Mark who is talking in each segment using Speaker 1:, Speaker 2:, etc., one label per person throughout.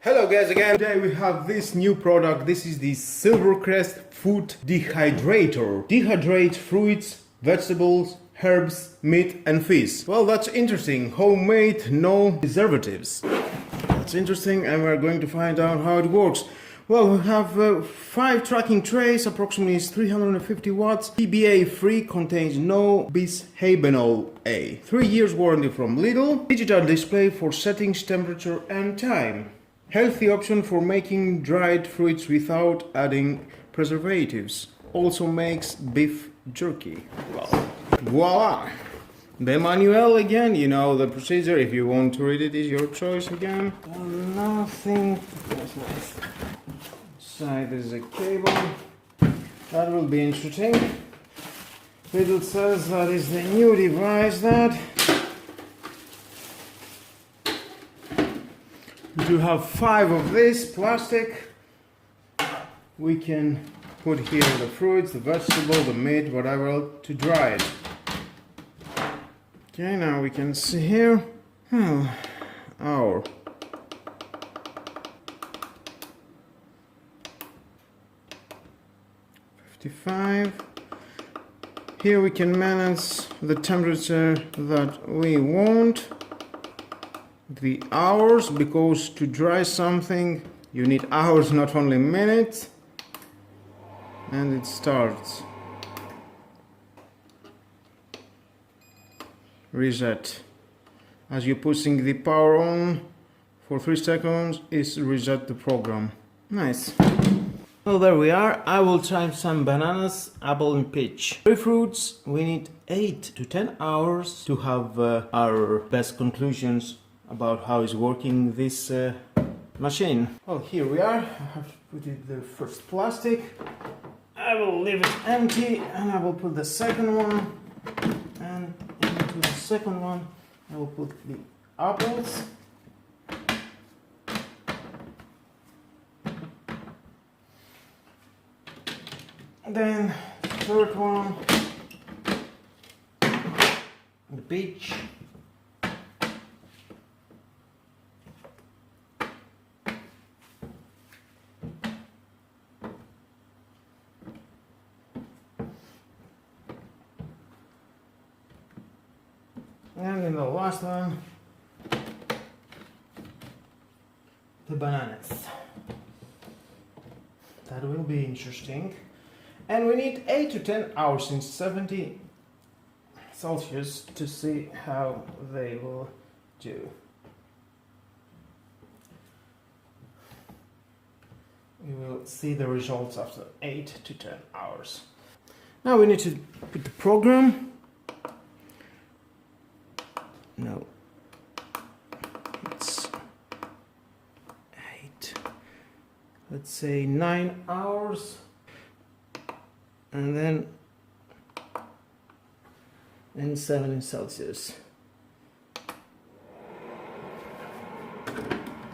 Speaker 1: Hello guys again. Today we have this new product. This is the Silvercrest Food Dehydrator. Dehydrates fruits, vegetables, herbs, meat and fish. Well, that's interesting. Homemade, no preservatives. That's interesting, and we're going to find out how it works. Well, we have 5 tracking trays, approximately 350 watts. PBA free, contains no bisphenol A. 3 years warranty from Lidl. Digital display for settings, temperature and time. Healthy option for making dried fruits without adding preservatives. Also makes beef jerky. Well, voila! The manual again, you know the procedure. If you want to read it, is your choice again. Nothing. That's nice. Side is a cable. That will be interesting. Lidl says that is the new device that you have 5 of this plastic. We can put here the fruits, the vegetable, the meat, whatever to dry it. Okay, now we can see here. Oh, our 55. Here we can manage the temperature that we want. The hours, because to dry something you need hours, not only minutes. And it starts. Reset. As you're pushing the power on for 3 seconds, is reset the program. Nice. Well, there we are. I will try some bananas, apple and peach. 3 fruits. We need 8 to 10 hours to have our best conclusions about how is working this machine. Well, here we are. I have to put in the first plastic. I will leave it empty and I will put the second one, and into the second one I will put the apples. Then third one, the peach. And in the last one, the bananas. That will be interesting. And we need 8 to 10 hours in 70 Celsius to see how they will do. We will see the results after 8 to 10 hours. Now we need to put the program. No, it's 8, let's say 9 hours, and then in 7 Celsius.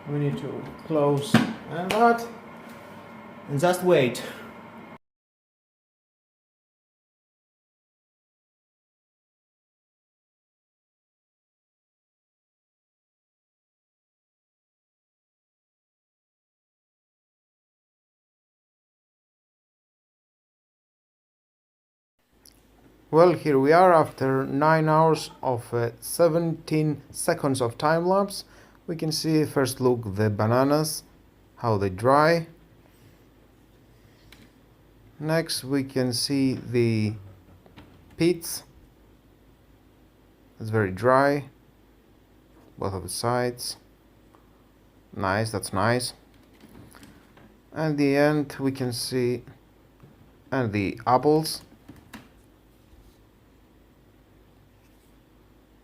Speaker 1: We need to close and that, and just wait. Well, here we are after 9 hours of 17 seconds of time lapse. We can see, first look, the bananas, how they dry. Next we can see the peach. It's very dry, both of the sides. Nice, that's nice. And the end we can see, and the apples.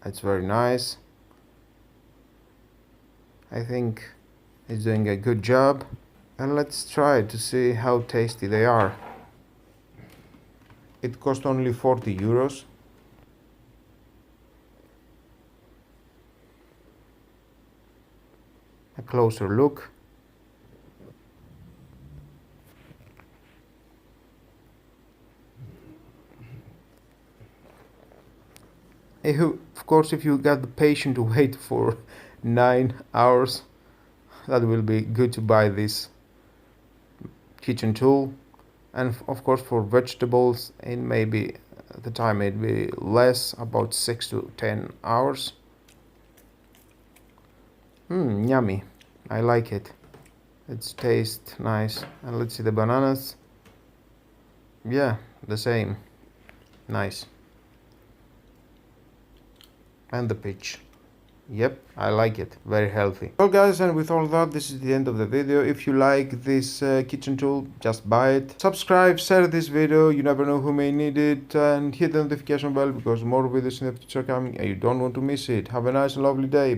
Speaker 1: It's very nice. I think it's doing a good job. And let's try to see how tasty they are. It cost only 40 euros. A closer look. Of course, if you got the patience to wait for 9 hours, that will be good to buy this kitchen tool. And of course for vegetables, it may be the time may be less, about 6 to 10 hours. Yummy. I like it. It tastes nice. And let's see the bananas. Yeah, the same. Nice. And the peach. Yep, I like it. Very healthy. Well guys, and with all that, this is the end of the video. If you like this kitchen tool, just buy it. Subscribe, share this video, you never know who may need it, and hit the notification bell because more videos in the future are coming and you don't want to miss it. Have a nice and lovely day.